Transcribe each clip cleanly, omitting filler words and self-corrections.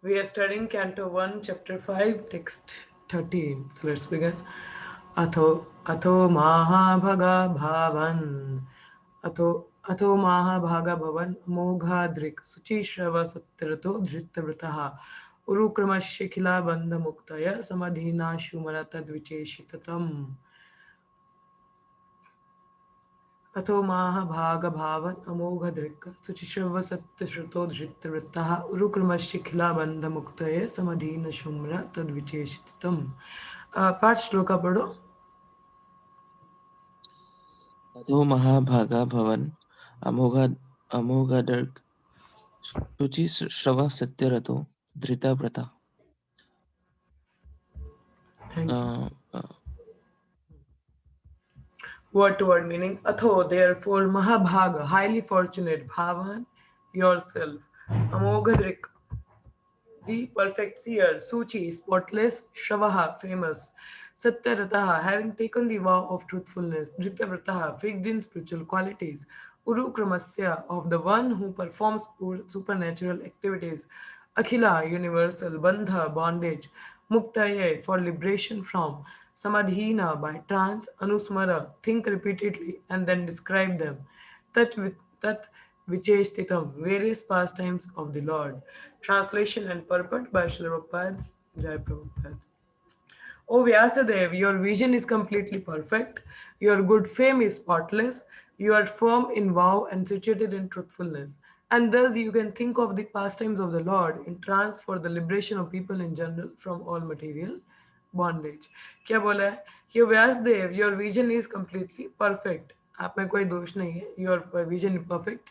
We are studying Canto 1, Chapter 5, Text 13. So let's begin. अथो महाभगा भावन अथो अथो महाभागा भवन मोघाद्रिक शुचिश्रव सत्यरतो धृतव्रतः उरुक्रमशिखिला बंध मुक्तय समधीनाशुमर तद्विचेषिततम् अथो महाभागभावन अमोघदृक् शुचिश्रव सत्यश्रुतो धृतवृत्तः उरुक्रमशिखिला बंध मुक्तये समधीन शुम्र तद्विचेषितम् पाठ श्लोका पढ़ो. अथो महाभागा भवन अमोघदर्ग शुचि श्रवा सत्यरतो धृतव्रता. Thank you. Word to word meaning. Atho, therefore, Mahabhaga, highly fortunate, Bhavan, yourself. Amoghadrik, the perfect seer. Suchi, spotless. Shravaha, famous. Satyarataha, having taken the vow of truthfulness. Dhritavrataha, fixed in spiritual qualities. Urukramasya, of the one who performs supernatural activities. Akhila, universal. Bandha, bondage. Muktaye, for liberation from. Samadhina, by trance. Anusmara, think repeatedly and then describe them. Tat Vicheshtitam, various pastimes of the Lord. Translation and purport by Srila Prabhupada. Jai Prabhupada. O Vyasadev, your vision is completely perfect, your good fame is spotless, you are firm in vow and situated in truthfulness. And thus you can think of the pastimes of the Lord in trance for the liberation of people in general from all material bondage. क्या बोला है? ये Vyasdev, your vision is completely perfect. आप में कोई दोष नहीं है. Your vision is perfect.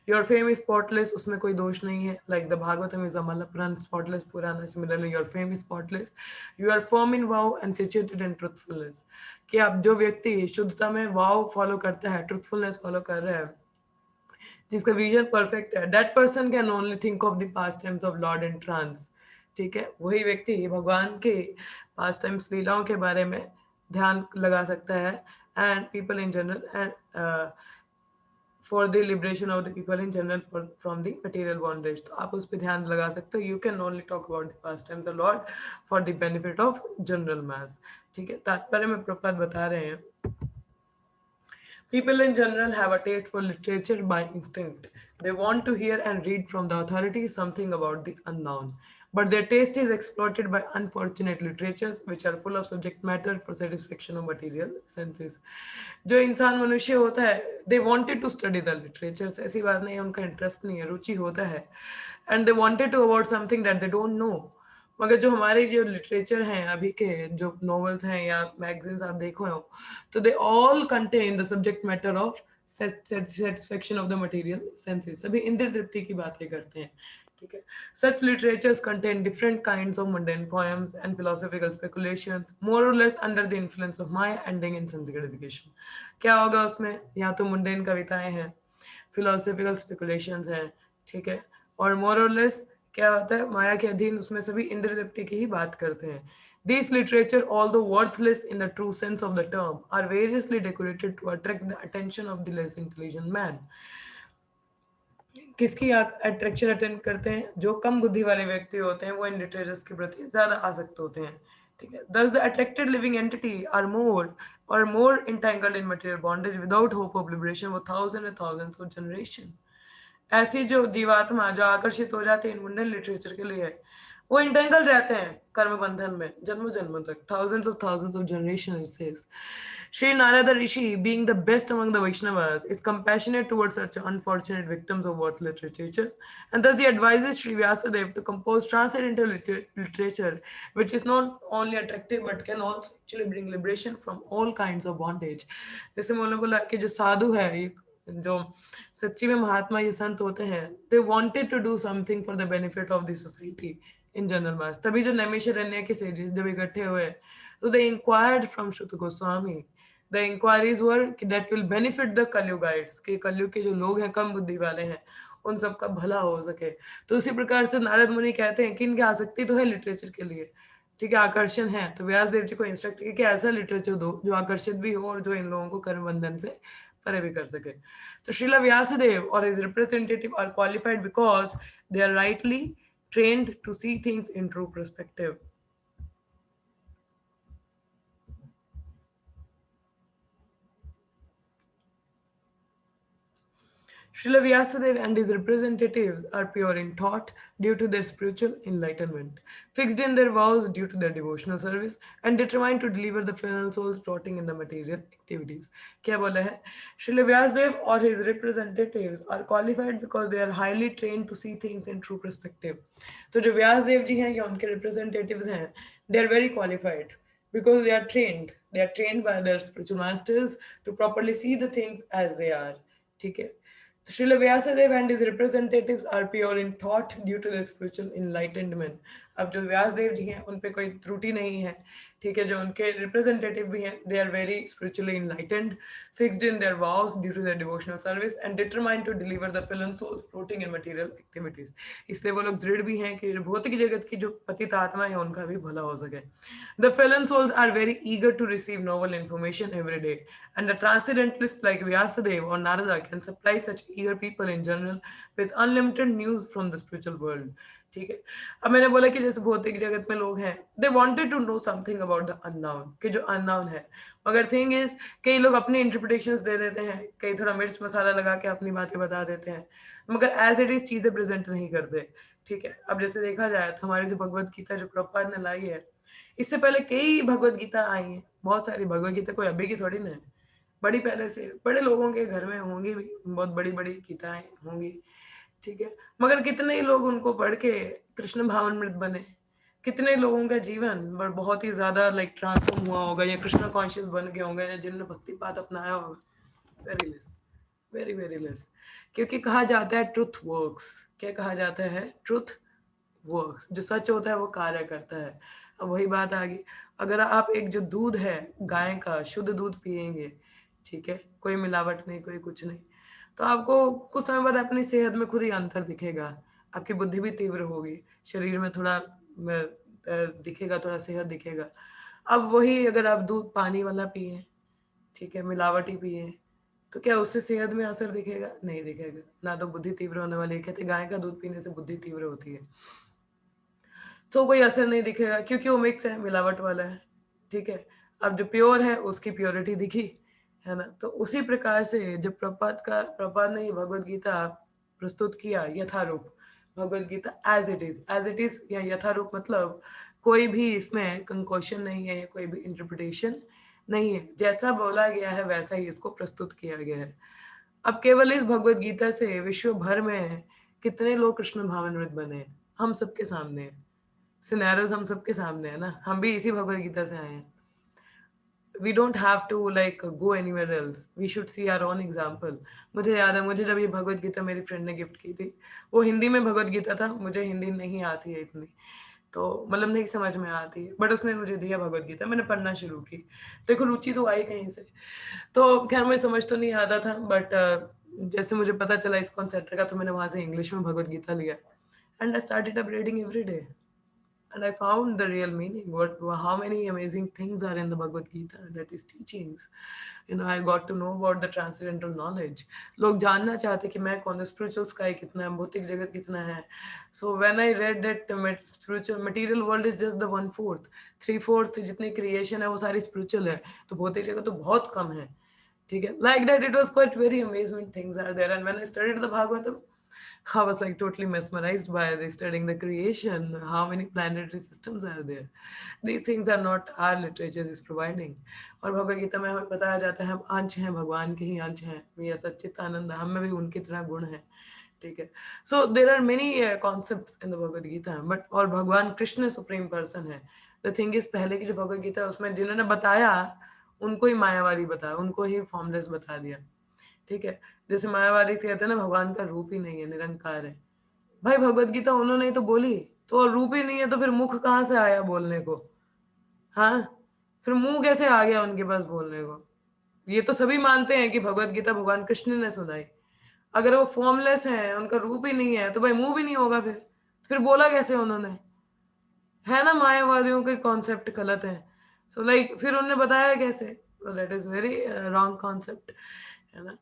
Your fame is spotless. उसमें कोई दोष नहीं है. Like the Bhagavatam is a Malapuran spotless Purana. Similarly, your fame is spotless. You are firm in vow and situated in truthfulness. कि आप जो व्यक्ति शुद्धता में vow follow करता है, truthfulness follow कर रहा है, जिसका विजन परफेक्ट है, that person can only think of the past times of Lord in trance. ठीक है, वही व्यक्ति भगवान के पास्ट टाइम्स लीलाओं के बारे में ध्यान लगा सकता है. And people in general and for the liberation of the people in general from the material bondage. तो आप उस पर ध्यान लगा सकते हो. You can only talk about the past times of Lord for the benefit of general mass. ठीक है, तात्पर्य में प्रपात बता रहे हैं. People in general have a taste for literature by instinct. They want to hear and read from the authorities something about the unknown. But their taste is exploited by unfortunate literatures which are full of subject matter for satisfaction of material senses. जो इंसान मनुष्य होता है, they wanted to study the literatures. ऐसी बात नहीं है, उनका इंटरेस्ट नहीं है, रुचि होता है. And they wanted to about something that they don't know. मगर जो हमारे जो लिटरेचर हैं अभी के जो नॉवेल्स हैं या मैगजीन्स आप देखो हो, तो they all contain the subject matter of satisfaction of the material senses. सभी इंद्रिय तृप्ति की बातें करते हैं. ठीक है, such literatures contain different kinds of mundane poems and philosophical speculations more or less under the influence of maya ending in sense gratification. क्या होगा उसमें? या तो मुंडेन कविताएं हैं, फिलोसॉफिकल स्पेकुलेशंस हैं, ठीक है, और मोर और लेस क्या होता है, माया के अधीन उसमें सभी इंद्र तृप्ति की ही बात करते हैं. These literature, although worthless in the true sense of the term, are variously decorated to attract the attention of the less intelligent man. किसकी अट्रैक्शन अटेंड करते हैं? जो कम बुद्धि वाले व्यक्ति होते हैं वो इन लिटरेचर्स के प्रति ज्यादा आसक्त होते हैं. ठीक है, thus the attracted living entity are more entangled in material bondage without hope of liberation for thousands and thousands of generations. ऐसी जो जीवात्मा जो आकर्षित हो जाती है इन मुंडन लिटरेचर के लिए, वो इंटेंगल रहते हैं कर्म बंधन में जन्मों जन्मों तक. thousands of generation it says. Sri Narada Rishi, being the best among the Vaishnavas, is compassionate towards such unfortunate victims of worthless literatures, and thus he advises Sri Vyasadeva to compose transcendental literature which is not only attractive but can also actually bring liberation from all kinds of bondage. जैसे मैंने बोला कि जो साधु है, जो सच्ची में महात्मा ये संत होते हैं, they wanted to do something for the benefit of the society in general mass. तभी जो नैमिषारण्य के सेजेस जब इकट्ठे हुए, तो दे inquired from Shruta Goswami. The inquiries were that will benefit the kaliyugites, कि कलयुग के जो लोग हैं, कम बुद्धि वाले हैं, उन सबका भला हो सके. तो उसी प्रकार से नारद मुनि कहते हैं कि इनकी आसक्ति तो है लिटरेचर के लिए, ठीक है, आकर्षण है, तो व्यास देव जी को इंस्ट्रक्ट किया कि ऐसा लिटरेचर दो जो आकर्षित भी हो और जो इन लोगों को कर्म बंधन से परे भी कर सके. तो Srila Vyasadeva or his representative are qualified because they are rightly trained to see things in true perspective. Srila Vyasadeva and his representatives are pure in thought due to their spiritual enlightenment, fixed in their vows due to their devotional service, and determined to deliver the final souls rotting in the material activities. क्या बोला है? Srila Vyasadeva or his representatives are qualified because they are highly trained to see things in true perspective. तो जो व्यासदेव जी हैं या उनके representatives हैं, they are very qualified because they are trained. They are trained by their spiritual masters to properly see the things as they are. ठीक है? So Srila Vyasadeva and his representatives are pure in thought due to their spiritual enlightenment. अब जो व्यासदेव जी हैं उन पे कोई त्रुटि नहीं है, ठीक है. जो उनके रिप्रेजेंटेटिव भी हैं, they are very spiritually enlightened, fixed in their vows due to their devotional service and determined to deliver the fallen souls floating in material activities. इसलिए वो लोग दृढ़ भी हैं कि भौतिक जगत की जो पतित आत्मा है उनका भी भला हो सके. The fallen souls are very eager to receive novel information every day, and the transcendentalists like Vyasadeva or Narada can supply such eager people in general with unlimited news from the spiritual world. ठीक है. अब मैंने बोला कि जैसे भौतिक जगत में लोग हैं, they wanted to know something about the unknown, कि जो अननोन है, मगर थिंग इज कई लोग अपनी इंटरप्रिटेशंस दे देते हैं, कई थोड़ा मिर्च मसाला लगा के अपनी बातें बता देते हैं, मगर एज इट इज चीजें प्रेजेंट नहीं करते. ठीक है. अब जैसे देखा जाए तो हमारी जो भगवत गीता जो प्रभुपाद ने लाई है, इससे पहले कई भगवत गीता आई हैं, बहुत सारी भगवत गीता, कोई अभी की थोड़ी ना है, बड़ी पहले से बड़े लोगों के घर में होंगी भी, बहुत बड़ी बड़ी गीताएं होंगी. ठीक है. मगर कितने ही लोग उनको पढ़ के कृष्ण भावनामृत बने, कितने लोगों का जीवन बहुत ही ज्यादा लाइक ट्रांसफॉर्म हुआ होगा या कृष्ण कॉन्शियस बन गए होंगे या जिन्होंने भक्ति पाठ अपनाया होगा. Very less, very very less. क्योंकि कहा जाता है ट्रुथ वर्क्स. क्या कहा जाता है? Truth works. जो सच होता है वो कार्य करता है. अब वही बात आ गई, अगर आप एक जो दूध है गाय का शुद्ध दूध पिएंगे, ठीक है, कोई मिलावट नहीं, कोई कुछ नहीं, तो आपको कुछ समय बाद अपनी सेहत में खुद ही अंतर दिखेगा. आपकी बुद्धि भी तीव्र होगी, शरीर में थोड़ा दिखेगा, थोड़ा सेहत दिखेगा. अब वही अगर आप दूध पानी वाला पिए, ठीक है, मिलावटी पिए, तो क्या उससे सेहत में असर दिखेगा? नहीं दिखेगा. ना तो बुद्धि तीव्र होने वाली है. कहते गाय का दूध पीने से बुद्धि तीव्र होती है. सो कोई असर नहीं दिखेगा क्योंकि वो मिक्स है, मिलावट वाला है. ठीक है. अब जो प्योर है उसकी प्योरिटी दिखी, है ना. तो उसी प्रकार से जब प्रपात ने ये भगवत गीता प्रस्तुत किया यथारूप, Bhagavad Gita as it is या यथारूप मतलब कोई भी इसमें कंकोशन नहीं है या कोई भी इंटरप्रिटेशन नहीं है, जैसा बोला गया है वैसा ही इसको प्रस्तुत किया गया है. अब केवल इस भगवत गीता से विश्व भर में कितने लोग कृष्ण भावनामृत बने हैं, हम सबके सामने है. सिनेरियोस हम सबके सामने है ना, हम भी इसी भगवत गीता से आए हैं. We don't have to like go anywhere else. We should see our own example. मुझे याद है, मुझे जब ये भगवत गीता मेरी फ्रेंड ने गिफ्ट की थी, वो हिंदी में भगवत गीता था, मुझे हिंदी नहीं आती है इतनी, तो मतलब नहीं समझ में आती है, बट उसने मुझे दिया भगवत गीता, मैंने पढ़ना शुरू की. देखो रुचि तो आई कहीं से, तो खैर मुझे समझ तो नहीं आता था, बट जैसे मुझे पता चला इस कॉन्सेप्ट का, तो मैंने वहां से इंग्लिश में भगवत गीता लिया and I started up reading every day. And I found the real meaning. How many amazing things are in the Bhagavad Gita, that is teachings. I got to know about the transcendental knowledge. लोग जानना चाहते कि मैं कौन, spiritual sky कितना है, भौतिक जगत कितना है. So when I read that spiritual material world is just the 1/4, 3/4 जितनी creation है वो सारी spiritual है, तो भौतिक जगत तो बहुत कम है. ठीक है. Like that, it was quite very amazing things are there. And when I studied the Bhagavatam, I was like totally mesmerized by the studying the creation, how many planetary systems are there. These things are not our literature is providing. और भगवद गीता में हमें बताया जाता है हम अंश हैं, भगवान के ही अंश हैं. ये सच्चित आनंद, हम में भी उनकी तरह गुण है. ठीक है. So there are many concepts in the Bhagavad Gita, but और भगवान कृष्ण सुप्रीम पर्सन है. द थिंग इज पहले की जो भगवद गीता है उसमें जिन्होंने बताया उनको ही मायावादी बताया, उनको ही फॉर्मलेस बता दिया. ठीक है. जैसे मायावादी से कहते हैं ना भगवान का रूप ही नहीं है, निरंकार है. भाई भगवत गीता उन्होंने ही तो बोली, तो रूप ही नहीं है तो फिर मुख कहाँ से आया बोलने को? हाँ, फिर मुंह कैसे आ गया उनके पास बोलने को? ये तो सभी मानते हैं कि भगवत गीता भगवान कृष्ण ने सुनाई. अगर वो फॉर्मलेस है, उनका रूप ही नहीं है, तो भाई मुंह भी नहीं होगा, फिर बोला कैसे उन्होंने? है ना, मायावादियों के कॉन्सेप्ट गलत है. सो लाइक फिर उन्होंने बताया कैसे? That is very wrong concept, है ना.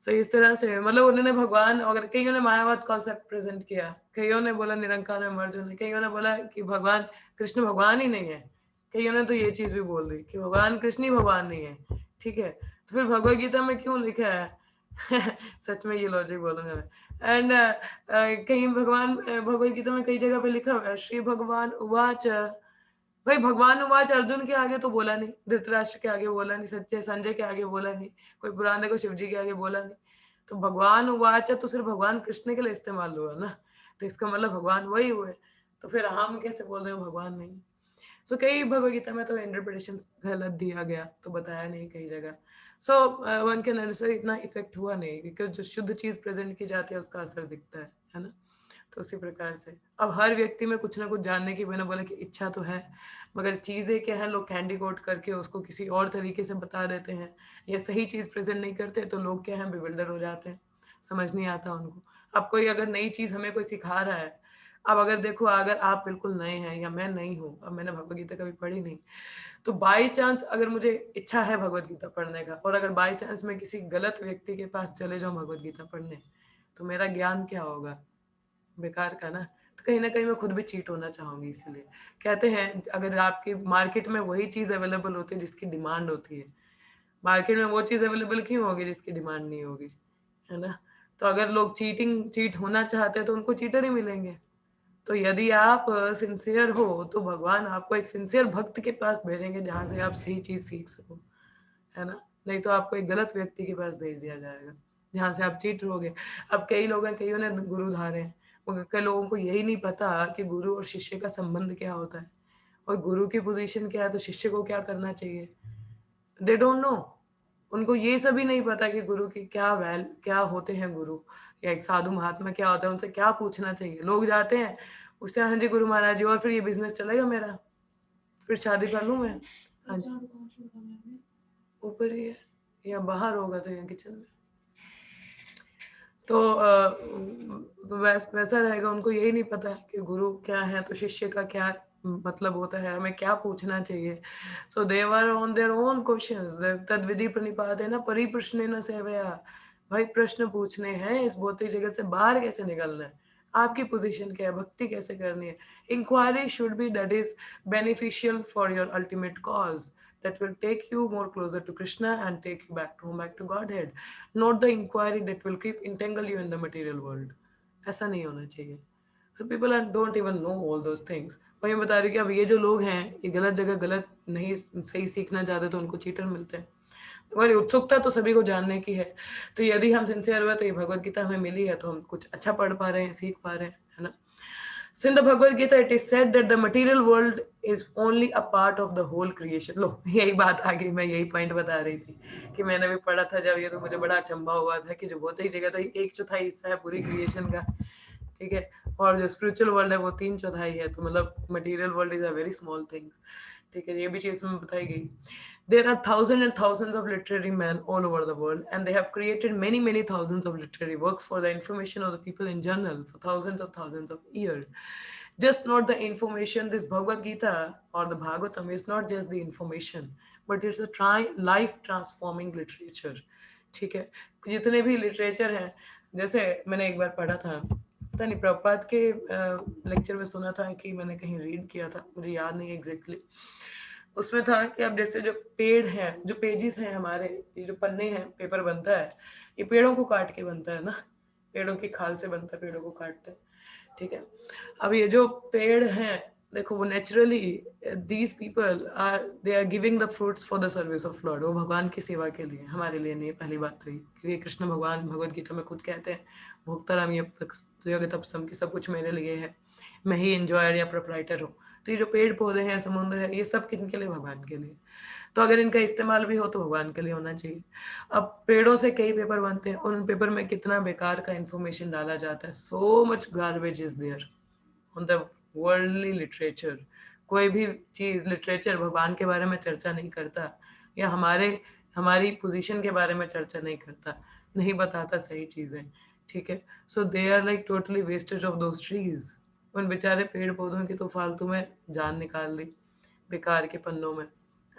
सो इस तरह से मतलब उन्होंने भगवान, अगर कईयों ने मायावाद कॉन्सेप्ट प्रेजेंट किया, कईयों ने बोला निरंकार में मर्ज होने, कईयों ने बोला कि भगवान कृष्ण भगवान ही नहीं है, कईयों ने तो ये चीज भी बोल दी कि भगवान कृष्ण ही भगवान नहीं है। ठीक है, तो फिर भगवत गीता में क्यों लिखा है सच में ये लॉजिक बोलूंगा मैं। एंड कहीं भगवान भगवत गीता में कई जगह पे लिखा हुआ है श्री भगवान उवाच, भाई भगवान उवाच अर्जुन के आगे तो बोला नहीं, धृतराष्ट्र के आगे बोला नहीं, सच्चे संजय के आगे बोला नहीं, कोई पुराण देखो शिव जी के आगे बोला नहीं। तो भगवान उवाच तो सिर्फ भगवान कृष्ण के लिए इस्तेमाल हुआ ना, तो इसका मतलब भगवान वही हुए, तो फिर हम कैसे बोल रहे हो भगवान नहीं। सो कई भगवत गीता में तो इंटरप्रिटेशन गलत दिया गया, तो बताया नहीं कई जगह। सो वन के नेसेसरी इतना इफेक्ट हुआ नहीं, बिकॉज जो शुद्ध चीज प्रेजेंट की जाती है उसका असर दिखता है ना। तो उसी प्रकार से अब हर व्यक्ति में कुछ ना कुछ जानने की, मैंने बोला कि इच्छा तो है, मगर चीज़ें क्या है, लोग कैंडी कोड करके उसको किसी और तरीके से बता देते हैं, या सही चीज़ प्रेजेंट नहीं करते, तो लोग क्या है बिविल्डर हो जाते हैं, समझ नहीं आता उनको। अब कोई अगर नई चीज़ हमें कोई सिखा रहा है, अब अगर देखो अगर आप बिल्कुल नए हैं या मैं नहीं हूँ, अब मैंने भगवत गीता कभी पढ़ी नहीं, तो बाई चांस अगर मुझे इच्छा है भगवत गीता पढ़ने का, और अगर बाई चांस मैं किसी गलत व्यक्ति के पास चले जाऊँ भगवत गीता पढ़ने, तो मेरा ज्ञान क्या होगा, बेकार का ना। तो कहीं ना कहीं मैं खुद भी चीट होना चाहूंगी, इसलिए कहते हैं अगर आपकी मार्केट में वही चीज अवेलेबल होती है जिसकी डिमांड होती है, मार्केट में वो चीज अवेलेबल क्यों होगी जिसकी डिमांड नहीं होगी, है ना। तो अगर लोग चीट होना चाहते हैं तो उनको चीटर ही मिलेंगे। तो यदि आप सिंसियर हो तो भगवान आपको एक सिंसियर भक्त के पास भेजेंगे जहां से आप सही चीज सीख सको, है ना। नहीं तो आपको एक गलत व्यक्ति के पास भेज दिया जाएगा जहाँ से आप चीट रहोगे। अब कई लोग हैं, कईयों ने गुरु धारे हैं, मगर कई लोगों को यही नहीं पता कि गुरु और शिष्य का संबंध क्या होता है, और गुरु की पोजीशन क्या है, तो शिष्य को क्या करना चाहिए। दे डोंट नो, उनको ये सभी नहीं पता कि गुरु की क्या होते हैं गुरु, या एक साधु महात्मा क्या होता है, उनसे क्या पूछना चाहिए। लोग जाते हैं, पूछते हैं हाँ जी गुरु महाराज जी, और फिर ये बिजनेस चलेगा मेरा, फिर शादी कर लूँ मैं। हाँ जी, ऊपर ही है या बाहर होगा तो यहाँ किचन में। तो वैसा रहेगा, उनको यही नहीं पता कि गुरु क्या है, तो शिष्य का क्या मतलब होता है, हमें क्या पूछना चाहिए। So they were on their own questions, तद विधि प्रणिपातेन परिप्रश्नेन सेवया। भाई प्रश्न पूछने हैं, इस भौतिक जगत से बाहर कैसे निकलना है, आपकी पोजीशन क्या है, भक्ति कैसे करनी है। Inquiry should be that is beneficial for your ultimate cause, that will take you more closer to Krishna and take you back to home, back to Godhead, not the inquiry that will keep entangle you in the material world. ऐसा नहीं होना चाहिए। So people don't even know all those things. वही बता रही कि अब ये जो लोग हैं ये गलत जगह गलत नहीं सही सीखना चाहते, तो उनको चीटर मिलते हैं। हमारी उत्सुकता तो सभी को जानने की है, तो यदि हम सिंसियर हुए तो ये भगवत गीता हमें मिली है, तो हम कुछ अच्छा पढ़ पा रहे हैं, सीख पा रहे हैं, है ना। So in the Bhagavad Gita, it is said that the material world is only a part of the whole creation. लो यही बात आ गई, मैं यही पॉइंट बता रही थी कि मैंने भी पढ़ा था जब, ये तो मुझे बड़ा अचंभा हुआ था कि जो भौतिक जगत है 1/4 हिस्सा है पूरी क्रिएशन का, ठीक है, और जो स्पिरिचुअल वर्ल्ड है वो 3/4 है, तो मतलब material world is a very small thing. ठीक है, ये भी चीज में बताई गई। There are thousands and thousands of literary men all over the world, and they have created many thousands of literary works for the information of the people in general for thousands of years. Just not the information. This Bhagavad Gita or the Bhagavatam is not just the information, but it's a life transforming literature. ठीक है, जितने भी literature हैं, जैसे मैंने एक बार पढ़ा था, पता नहीं प्रभुपाद के लेक्चर में सुना था कि मैंने कहीं रीड किया था, मुझे याद नहीं एग्जैक्टली। उसमें था कि अब जैसे जो पेड़ हैं, जो पेजेस हैं हमारे, ये जो पन्ने हैं, पेपर बनता है, ये पेड़ों को काट के बनता है ना, पेड़ों की खाल से बनता है, पेड़ों को काटते हैं, ठीक है। अब ये जो पेड़ हैं, देखो वो naturally these people are they are giving the fruits for the service of lord, वो भगवान की सेवा के लिए, हमारे लिए नहीं है। पहली बात तो ये, क्योंकि कृष्ण भगवान भगवद गीता में खुद कहते हैं भोक्ताराम ये तपसम की सब कुछ मेरे लिए है, मैं ही एंजॉयर या प्रोप्राइटर हूँ। तो ये जो पेड़ पौधे हैं, समुद्र है, ये सब किन के लिए, भगवान के लिए। तो अगर इनका इस्तेमाल भी हो तो भगवान के लिए होना चाहिए। अब पेड़ों से कई पेपर बनते हैं, उन पेपर में कितना बेकार का इंफॉर्मेशन डाला जाता है, so much garbage is there on the worldly literature. कोई भी चीज लिटरेचर भगवान के बारे में चर्चा नहीं करता, या हमारी पोजीशन के बारे में चर्चा नहीं करता, नहीं बताता सही चीजें, ठीक है। So they are like totally wastage of those trees. उन बेचारे पेड़ पौधों की तो फालतू में जान निकाल दी बेकार के पन्नों में,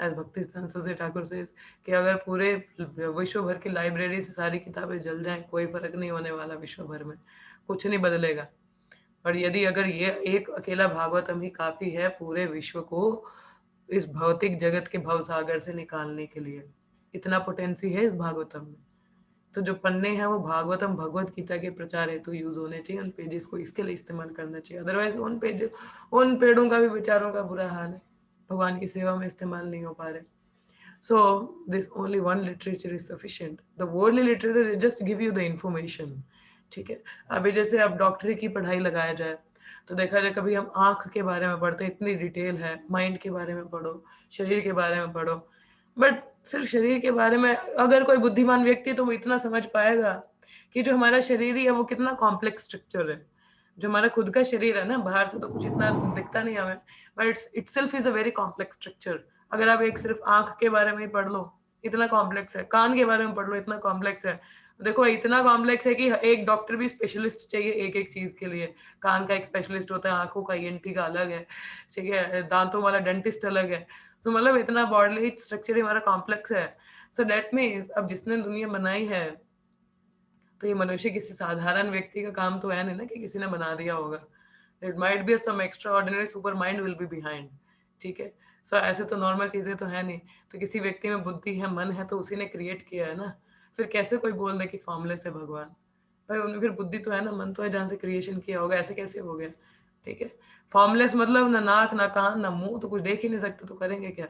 एज भक्ति से ठाकुर से कि अगर पूरे विश्व भर की लाइब्रेरी से सारी किताबें जल जाएं, कोई फर्क नहीं होने वाला, विश्व भर में कुछ नहीं बदलेगा। और यदि अगर ये एक अकेला भागवतम ही काफी है पूरे विश्व को इस भौतिक जगत के भवसागर से निकालने के लिए, इतना पोटेंसी है इस भागवतम में। तो जो पन्ने हैं वो भागवतम भगवत गीता के प्रचार हेतु यूज होने चाहिए, उन पेजेस को इसके लिए इस्तेमाल करना चाहिए। अदरवाइज उन पेड़ों का भी बेचारों का बुरा हाल है, भगवान की सेवा में इस्तेमाल नहीं हो पा रहे। So this only one literature is sufficient. The worldly literature is just give you the information. ठीक है, अभी जैसे अब डॉक्टरी की पढ़ाई लगाया जाए तो देखा जाए कभी हम आंख के बारे में पढ़ते हैं, इतनी डिटेल है, माइंड के बारे में पढ़ो, शरीर के बारे में पढ़ो, बट सिर्फ शरीर के बारे में अगर कोई बुद्धिमान व्यक्ति तो वो इतना समझ पाएगा कि जो हमारा शरीर ही है वो कितना कॉम्प्लेक्स स्ट्रक्चर है। जो हमारा खुद का शरीर है ना, बाहर से तो कुछ इतना दिखता नहीं हमें, but itself is a very complex structure. अगर आप एक सिर्फ आंख के बारे में ही पढ़ लो, इतना कॉम्प्लेक्स है, कान के बारे में पढ़ लो, इतना कॉम्प्लेक्स है। देखो इतना कॉम्प्लेक्स है कि एक डॉक्टर भी स्पेशलिस्ट चाहिए एक एक चीज के लिए। कान का एक स्पेशलिस्ट होता है, आंखों का ईएनटी का अलग है, ठीक है, दांतों वाला डेंटिस्ट अलग है। तो मतलब इतना बॉडी स्ट्रक्चर हमारा कॉम्प्लेक्स है। सो डेट मीन्स अब जिसने दुनिया बनाई है तो ये मनुष्य किसी साधारण व्यक्ति का काम तो है नहीं ना कि किसी ने बना दिया होगा। It might be some extraordinary super mind will be behind. ठीक है, सो ऐसे तो नॉर्मल चीजें तो है नहीं। तो किसी व्यक्ति में बुद्धि है, मन है, तो उसी ने क्रिएट किया है ना। फिर कैसे कोई बोल दे कि फॉर्मलेस है भगवान? भाई उनमें फिर बुद्धि तो है ना, मन तो है जहाँ से क्रिएशन किया होगा, ऐसे कैसे हो गया? ठीक है, फॉर्मलेस मतलब ना नाक ना कान ना मुंह, तो कुछ देख ही नहीं सकते तो करेंगे क्या?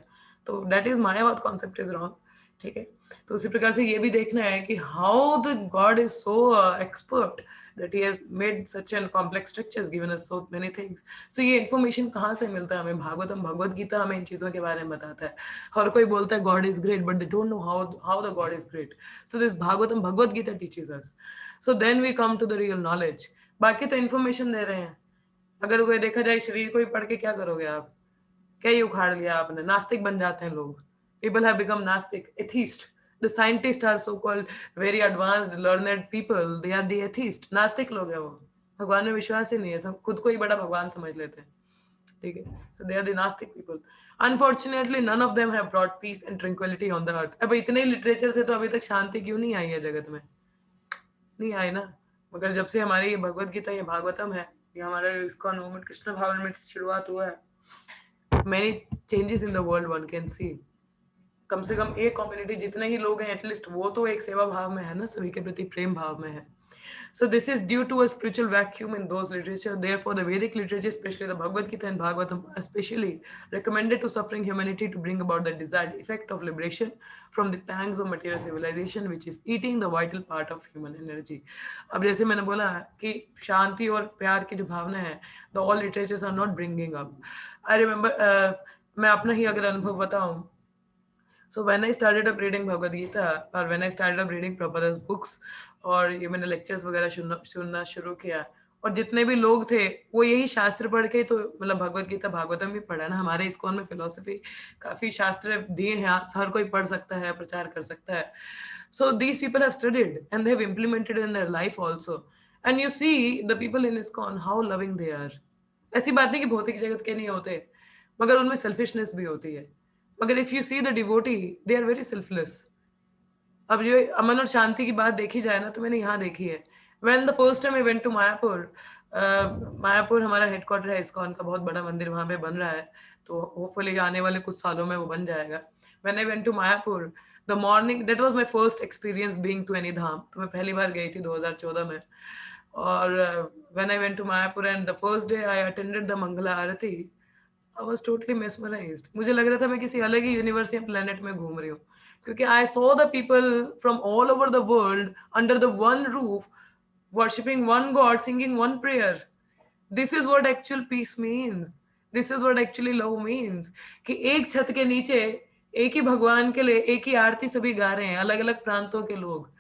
तो that is मायावाद concept is wrong. ठीक है, तो उसी प्रकार से ये भी देखना है कि how the God is so expert that he has made such an complex structures, given us so many things. So ये information कहाँ से मिलता है हमें? भागवतम भगवत गीता हमें इन चीजों के बारे में बताता है। हर कोई बोलता है God is great, but they don't know how the God is great. So this Bhagavatam Bhagavad Gita teaches us. So then we come to the real knowledge. बाकी तो information दे रहे हैं। अगर कोई देखा जाए शरीर को ही पढ़ के क्या करोगे आप? क्या ही उखाड़ लिया आपने? नास्तिक बन जाते हैं लोग। People have become Gnostic, atheist. The scientists are so-called very advanced, learned people. They are the atheist. नास्तिक लोग हैं वो। भगवान में विश्वास ही नहीं है, सब खुद को ही बड़ा भगवान समझ लेते हैं। ठीक है, so they are the Gnostic people. Unfortunately, none of them have brought peace and tranquility on the earth. अब इतने ही लिटरेचर थे तो अभी तक शांति क्यों नहीं आई है जगत में? नहीं आई ना। मगर जब से हमारी ये भगवत गीता, ये भागवतम है, ये हमारा इस्कॉन मूवमेंट कृष्ण भावन में शुरुआत हुआ है, many changes in the world one can see. कम से कम एक कम्युनिटी जितने ही लोग हैं एटलीस्ट वो तो एक सेवा भाव में है ना, सभी के प्रति प्रेम भाव में है। So this is due to a spiritual vacuum in those literature. Therefore, the Vedic literature, especially the Bhagavad Gita and Bhagavatam, are especially recommended to suffering humanity to bring about the desired effect of liberation from the pangs of material civilization, which is eating the vital part of human energy. अब जैसे मैंने बोला कि शांति और प्यार की जो भावना है, the all literatures are not bringing up. I remember मैं अपना ही अगर अनुभव बताऊं, so when I started up reading Bhagavad Gita or when I started up reading Prabhupada's books और ये मैंने लेक्चर्स वगैरह सुनना शुरू किया, और जितने भी लोग थे वो यही शास्त्र पढ़ के तो मतलब भगवत गीता भागवतम भी पढ़ा ना। हमारे इस्कॉन में फिलोसफी काफी शास्त्र दिए हैं, हर कोई पढ़ सकता है, प्रचार कर सकता है। So these people have studied and they have implemented in their life also, and you see the people in ISKCON how loving they are. ऐसी बात नहीं कि भौतिक जगत के नहीं होते, मगर उनमें सेल्फिशनेस भी होती है। मगर if you see the devotee, they are very selfless. अब ये अमन और शांति की बात देखी जाए ना तो मैंने यहाँ देखी है। When the first time I went to Mayapur, Mayapur हमारा हेडक्वार्टर है इस्कॉन का, बहुत बड़ा मंदिर वहाँ पे बन रहा है, तो होपफुली आने वाले कुछ सालों में वो बन जाएगा। When I went to Mayapur, the morning, that was my first experience being to any dham. तो मैं पहली बार गई थी 2014 में, और when I went to Mayapur and the first day I attended the Mangala Aarti, I was totally mesmerised. मुझे लग रहा था मैं किसी अलग ही यूनिवर्स या प्लेनेट में घूम रही हूँ, क्योंकि I saw the people from all over the world under the one roof, worshipping one god, singing one prayer. This is what actual peace means, this is what actually love means, कि एक छत के नीचे एक ही भगवान के लिए एक ही आरती सभी गा रहे हैं, अलग अलग प्रांतों के लोग।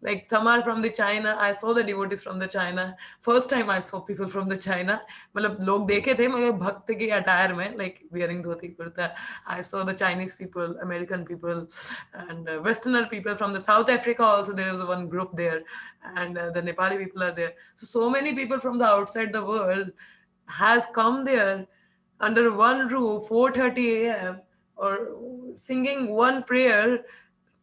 Like some are from the China, I saw the devotees from the China. First time I saw people from the China. मतलब लोग देखे थे मगर भक्त की अटायर में, like wearing dhoti kurta. I saw the Chinese people, American people, and Westerner people from the South Africa also. There was one group there, and the Nepali people are there. So many people from the outside the world has come there under one roof, 4:30 a.m. or singing one prayer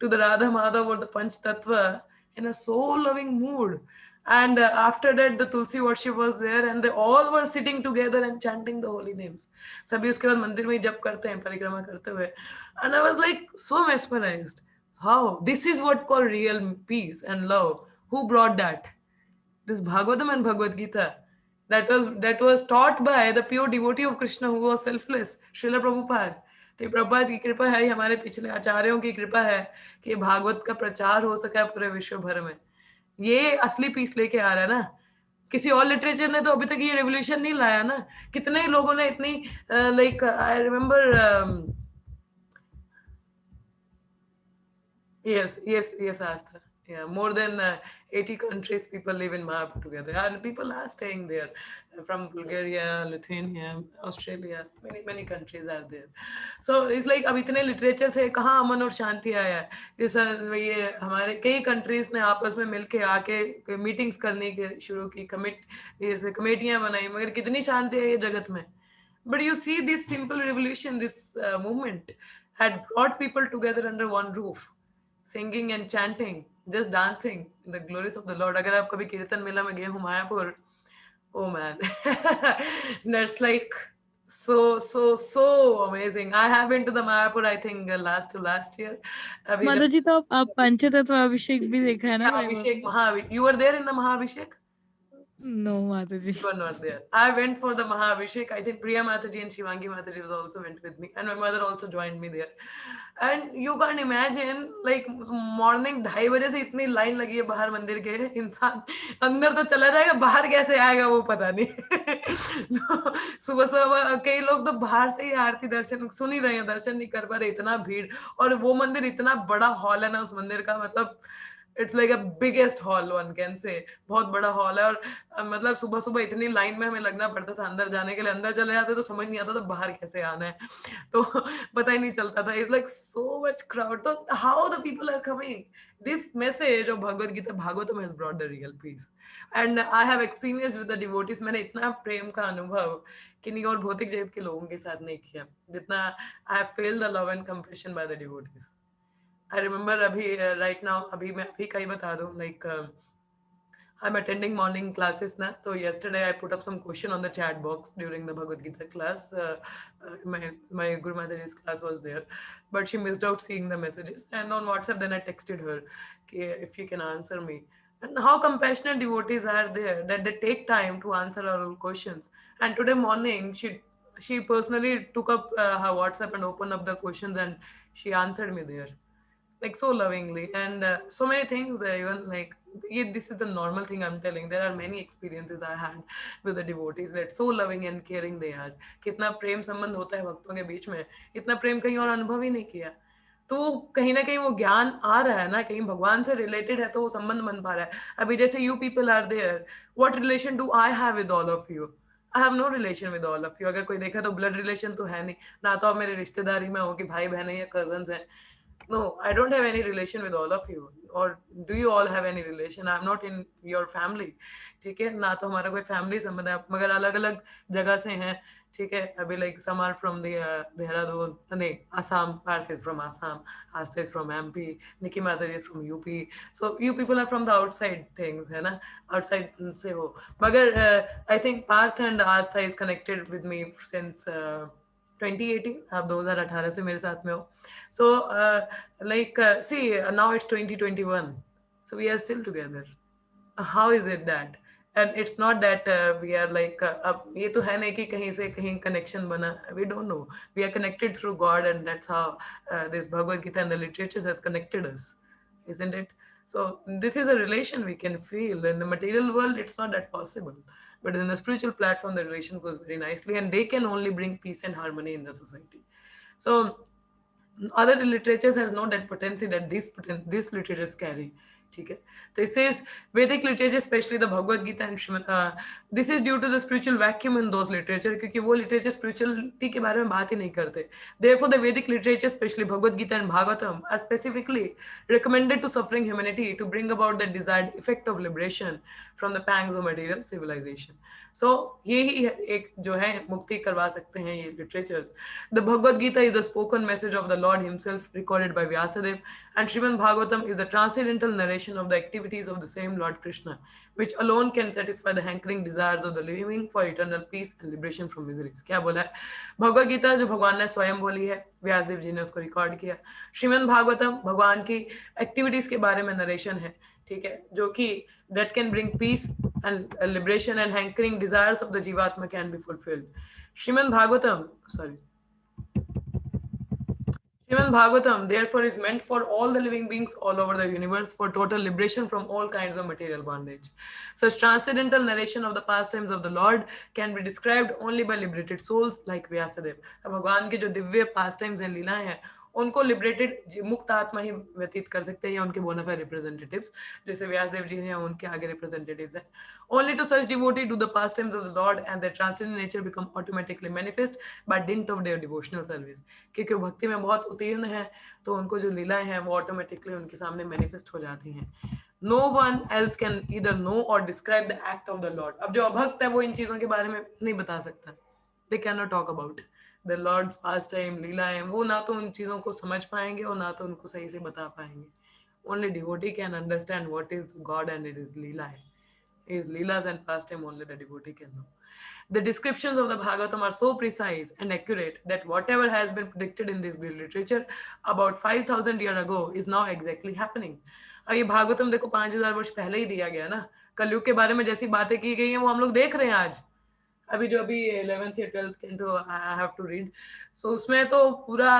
to the Radha Madhav or the Panch Tattva in a soul loving mood. And after that, the Tulsi worship was there, and they all were sitting together and chanting the holy names. सभी उसके बाद मंदिर में ही जप करते हैं परिक्रमा करते हुए. And I was like so mesmerized. How? This is what called real peace and love. Who brought that? This Bhagavatam and Bhagavad Gita. That was taught by the pure devotee of Krishna who was selfless, Srila Prabhupada. तो प्रभुपाद की कृपा है, हमारे पिछले आचार्यों की कृपा है कि भागवत का प्रचार हो सका है पूरे विश्व भर में. ये असली पीस लेके आ रहा है ना. किसी और लिटरेचर ने तो अभी तक ये रेवोल्यूशन नहीं लाया ना. कितने लोगों ने इतनी like I remember. Yes, Astha. Yeah, more than 80 countries people live in Mayapur together. And people are staying there from Bulgaria, Lithuania, Australia. Many countries are there. So it's like अब इतने literature थे, कहाँ अमन और शांति आया है. ये हमारे कई कंट्रीज ने आपस में मिलके आके मीटिंग्स करने के शुरू की, कमेटियां बनाई, मगर कितनी शांति है ये जगत में. But you see, this simple revolution, this movement had brought people together under one roof, singing and chanting, just dancing in the glories of the Lord. अगर आप कभी कीर्तन मेला में गए हो Mayapur, oh man, that's like so amazing. I have been to the Mayapur, I think last to last year. अभी माता जी, तो आप पंचतत्व अभिषेक भी देखा है ना Abhishek Mahavishek. You were there in the Mahavishek? No माता ji. You were not there. I went for the Mahabhishek. I think Priya Mataji and Shivangi Mataji was also went with me, and my mother also joined me there. And you can't imagine, like morning 2:30 से इतनी line लगी है बाहर मंदिर के. इंसान अंदर तो चला जाएगा, बाहर कैसे आएगा वो पता नहीं. सुबह सुबह कई लोग तो बाहर से ही आरती दर्शन सुन ही रहे हैं, दर्शन नहीं कर पा रहे, इतना भीड़. और वो मंदिर इतना बड़ा हॉल है ना उस मंदिर का, मतलब it's like a biggest hall one can say. बहुत बड़ा हॉल है. और मतलब सुबह सुबह इतनी लाइन में हमें लगना पड़ता था अंदर जाने के लिए. अंदर चले जाते तो समझ नहीं आता था बाहर कैसे आना है, तो पता ही नहीं चलता था. It's like so much crowd. तो how the people are coming. This message of Bhagavad Gita Bhagavatam has brought the real peace. And I have experience with the devotees. मैंने इतना प्रेम का अनुभव किन्हीं और भौतिक जगत के लोगों के साथ नहीं किया जितना I have feel the love and compassion by the devotees. I remember अभी right now अभी मैं अभी का ही बता दूं, like I'm attending morning classes now. So yesterday I put up some question on the chat box during the Bhagavad Gita class. My Guru Mataji's class was there, but she missed out seeing the messages. And on WhatsApp, then I texted her, if you can answer me. And how compassionate devotees are there that they take time to answer our questions. And today morning, she personally took up her WhatsApp and opened up the questions, and she answered me there like so lovingly. And so many things even like this is the normal thing I'm telling. There are many experiences I had with the devotees that so loving and caring they are. कितना प्रेम संबंध होता है भक्तों के बीच में, इतना प्रेम कहीं और अनुभव ही नहीं किया. तो कहीं ना कहीं वो ज्ञान आ रहा है ना, कहीं भगवान से रिलेटेड है तो वो संबंध बन पा रहा है. अभी जैसे you people are there, what relation do I have with all of you? I have no relation with all of you. अगर कोई देखा तो ब्लड रिलेशन तो है नहीं ना, तो आप मेरे रिश्तेदारी में हो कि भाई बहन है या कजन्स हैं. No, I don't have any relation with all of you. Or do you all have any relation? I'm not in your family. ठीक है ना, तो हमारा कोई फैमिली संबंध है, मगर अलग अलग जगह से हैं. ठीक है, अभी like some are from the Dehradun, नहीं Assam, Parth is from Assam, Asta is from MP, Nikki Madhuri is from UP. So you people are from the outside things, है ना, outside से हो. मगर I think Parth and Asta is connected with me since 2018. आप 2018 से मेरे साथ में हो. So see, now it's 2021, so we are still together. How is it that? And it's not that we are like अब ये तो है नहीं कि कहीं से कहीं connection बना. We don't know. We are connected through God, and that's how this Bhagavad Gita and the literature has connected us, isn't it? So this is a relation we can feel. In the material world, it's not that possible. But in the spiritual platform, the relation goes very nicely, and they can only bring peace and harmony in the society. So other literatures has not that potency that these literatures carry. ठीक है, तो it says Vedic literature, especially the Bhagavad Gita and Srimad, this is due to the spiritual vacuum in those literature, क्योंकि वो literature spirituality के बारे में बात ही नहीं करते. Therefore, the Vedic literature, especially Bhagavad Gita and Bhagavatam, are specifically recommended to suffering humanity to bring about the desired effect of liberation from the pangs of material civilization. So यही एक जो है मुक्ति करवा सकते हैं ये literatures. The Bhagavad Gita is the spoken message of the Lord himself recorded by Vyasadeva, and Srimad Bhagavatam is the transcendental narration of the activities of the same Lord Krishna, which alone can satisfy the hankering desires of the living for eternal peace and liberation from miseries. क्या बोला है? भगवद गीता जो भगवान ने स्वयं बोली है, व्यासदेव जी ने उसको रिकॉर्ड किया. श्रीमद् भागवतम भगवान की एक्टिविटीज के बारे में नरेशन है, ठीक है, जो कि that can bring peace and liberation and hankering desires of the जीवात्मा can be fulfilled. Srimad Bhagavatam, Srimad Bhagavatam therefore is meant for all the living beings all over the universe for total liberation from all kinds of material bondage. Such transcendental narration of the pastimes of the Lord can be described only by liberated souls like Vyasadeva. भगवान के जो Divya pastimes हैं, लीलाएं हैं, उनको liberated मुक्त आत्मा ही व्यतीत कर सकते हैं या उनके बोनाफाइड रिप्रेजेंटेटिव्स, जैसे व्यासदेव जी हैं, उनके आगे रिप्रेजेंटेटिव्स हैं. Only to such devotee do the past times of the lord and their transcendent nature become automatically manifest by dint of their devotional service. क्योंकि भक्ति में बहुत उत्तीर्ण है तो उनको जो लीलाएं हैं वो ऑटोमेटिकली उनके सामने मैनिफेस्ट हो जाती हैं. No one else can either know or describe the act of the Lord. अब जो अभक्त है वो इन चीजों के बारे में नहीं बता सकता. They cannot talk about the Lord's pastime, लीलाएं, वो ना तो उन चीजों को समझ पाएंगे और ना तो उनको सही से बता पाएंगे. Only devotee can understand what is God and it is Leela. His Leelas and pastime only the devotee can know. The descriptions of the Bhagavatam are so precise and accurate that whatever has been predicted in this great literature about 5,000 years ago is now exactly happening. अब ये भागवतम देखो 5,000 वर्ष पहले ही दिया गया ना. कलयुग के बारे में जैसी बातें की गई हैं वो हम लोग देख रहे हैं आज. अभी जो अभी 11th या 12th canto I have to read, so उसमें तो पूरा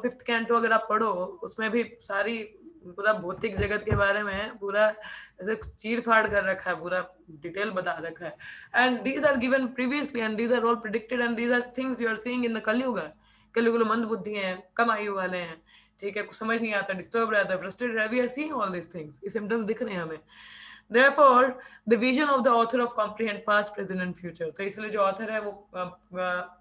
5th कैंटो अगर आप पढ़ो उसमें भी सारी पूरा भौतिक जगत के बारे में पूरा ऐसे चीर फाड़ कर रखा है, पूरा डिटेल बता रखा है. And these are given previously and these are all predicted and these are things you are seeing in the Kaliyug. Kaliyug मंद बुद्धि हैं, कम आयु वाले हैं, ठीक है, कुछ समझ नहीं आता, डिस्टर्ब रहता है, फ्रस्ट्रेटेड है. We are seeing all this things, ये सिम्टम्स दिख रहे हैं हमें. Therefore, the vision of the author of comprehend past, present and future. तो इसलिए जो author है वो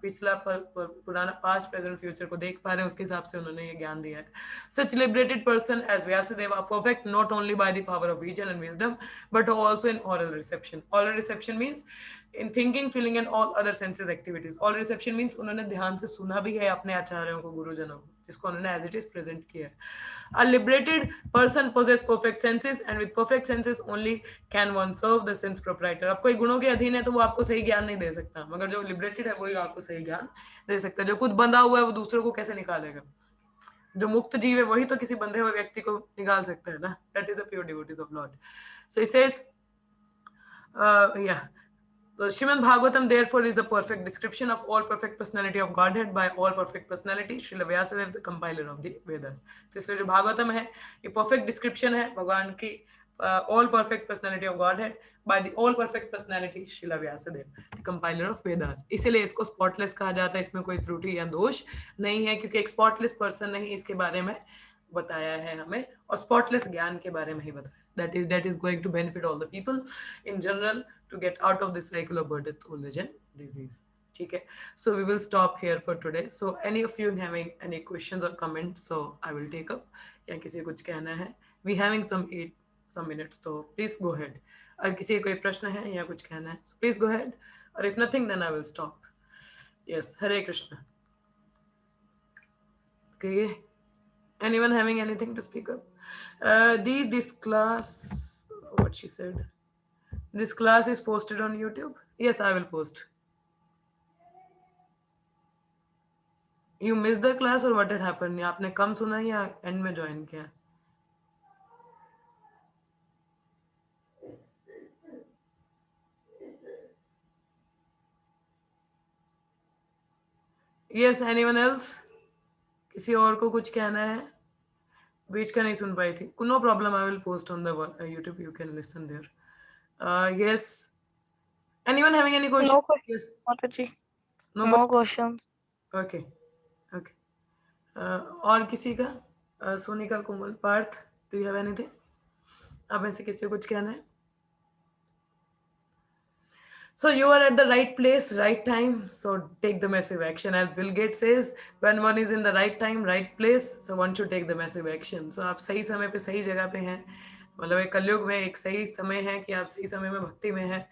पिछला पुराना past, present, future को देख पा रहे हैं, उसके हिसाब से उन्होंने ये ज्ञान दिया है. Such liberated person as Vyasadeva are perfect not only by the power of vision and wisdom, but also in oral reception. Oral reception means in thinking, feeling and all other senses activities. Oral reception means उन्होंने ध्यान से सुना भी है अपने आचार्यों को, गुरुजनों को, जिसको उन्होंने as it is present किया है. A liberated person possesses perfect senses and with perfect senses only can one serve the sense proprietor. अब कोई गुणों के अधीन है तो वो आपको सही ज्ञान नहीं दे सकता, मगर जो liberated है वही आपको सही ज्ञान दे सकता है. जो खुद बंधा हुआ है वो दूसरों को कैसे निकालेगा? जो मुक्त जीव है वही तो किसी बंधे हुए व्यक्ति को निकाल सकता है ना. That is the pure devotees of Lord. So he says, So Srimad Bhagavatam therefore is the perfect description of all perfect personality of Godhead by all perfect personality, Srila Vyasadeva, the compiler of the Vedas. तो इसलिए जो भागवतम है ये perfect description है भगवान की all perfect personality of Godhead by the all perfect personality Srila Vyasadeva, the compiler of Vedas. इसीलिए इसको spotless कहा जाता है, इसमें कोई त्रुटि या दोष नहीं है, क्योंकि एक spotless person ने ही इसके बारे में बताया है हमें, और spotless ज्ञान के बारे में ही बताया. That is going to benefit all the people in general to get out of this cycle of birth, death, old age and disease. ठीक है, so we will stop here for today. So any of you having any questions or comments, so I will take up. या किसी को कुछ कहना है, we having some minutes, so please go ahead. अगर किसी कोई प्रश्न है या कुछ कहना है, so please go ahead. Or if nothing, then I will stop. Yes, Hare Krishna. Okay, anyone having anything to speak up? This class, what she said, this class is posted on YouTube. Yes, I will post. You missed the class or what had happened? आपने कम सुना या end में join किया? Yes, anyone else? किसी और को कुछ कहना है? बीच का नहीं सुन पाई थी. No problem, I will post on the YouTube. You can listen there. Yes. Anyone having any questions? No questions. Yes. Mataji. No questions. Okay. और किसी का? Sonika, Komal, Parth, do you have anything? आप में से किसी को कुछ कहना है? So you are at the right place, right time. So take the massive action. As Bill Gates says, when one is in the right time, right place, so one should take the massive action. So आप सही समय पे सही जगह पे हैं. मतलब एक कलयुग में एक सही समय है कि आप सही समय में भक्ति में हैं,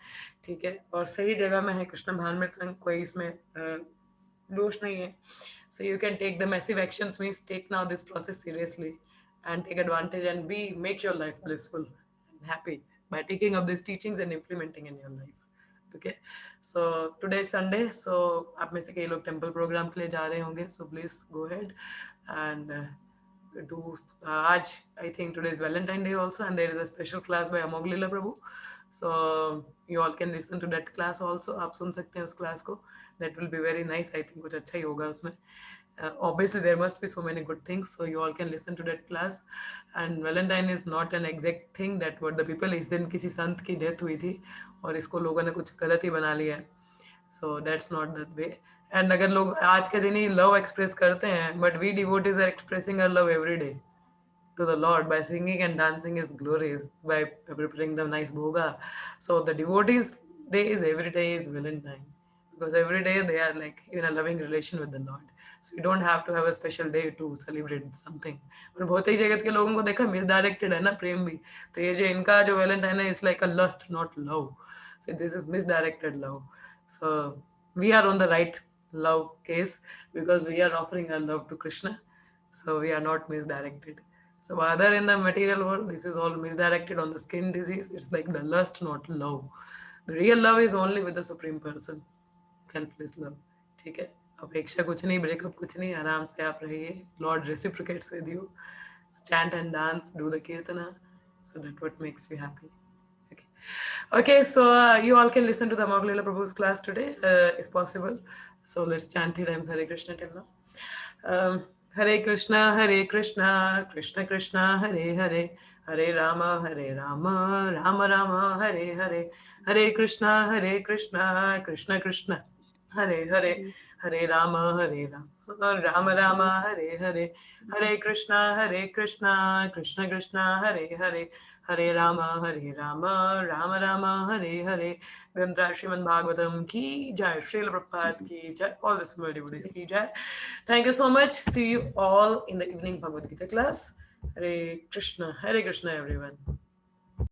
ठीक है, और सही जगह में है कृष्ण भावनामृत संघ, कोई इसमें दोष नहीं है. So you can take the massive actions, means take now this process seriously and take advantage and make your life blissful and happy by taking up these teachings and implementing in your life. Okay, so today is Sunday, so आप में से कई लोग temple programme के लिए जा रहे होंगे, so please go ahead and do आज I think today is Valentine Day also and there is a special class by Amog Lila Prabhu, so you all can listen to that class also. आप सुन सकते हैं उस class को, that will be very nice. I think कुछ अच्छा ही होगा उसमें. Obviously there must be so many good things, so you all can listen to that class. And Valentine is not an exact thing that what the people, इस दिन किसी संत की death हुई थी और इसको लोगों ने कुछ गलत ही बना लिया है, so that's not that way. And अगर लोग आज के दिन ही love express करते हैं, but we devotees are expressing our love every day to the Lord by singing and dancing His glories, by preparing the nice bhoga. So the devotees' day is every day is Valentine, because every day they are like in a loving relation with the Lord. So you don't have to have a special day to celebrate something. और बहुत ही जगत के लोगों को देखा misdirected है ना प्रेम भी. तो ये जो इनका जो Valentine है, is like a lust, not love. So this is misdirected love. So we are on the right love case because we are offering our love to Krishna. So we are not misdirected. So other in the material world, this is all misdirected on the skin disease. It's like the lust, not love. The real love is only with the Supreme Person. Selfless love. ठीक है, अपेक्षा कुछ नहीं, breakup कुछ नहीं, आराम से आप रहिए. Lord reciprocates with you. Chant and dance, do the kirtana. So that's what makes you happy. Okay. Okay, so you all can listen to the Amog Prabhu's class today, if possible. So let's chant 3 times Hare Krishna till now. Hare Krishna, Krishna Krishna, Hare Hare, Hare Rama, Rama Rama, Hare Hare, Hare Krishna, Krishna Krishna, Hare Hare, Hare Rama, Rama Rama, Hare Hare, Hare Krishna, Krishna Krishna, Hare Hare, Hare Rama, Rama Rama, Hare Hare. Gandhra Srimad Bhagavatam ki jai, Srila Prabhupada ki jai, all the small devotees ki jai. Thank you so much. See you all in the evening Bhagavad Gita class. Hare Krishna, everyone.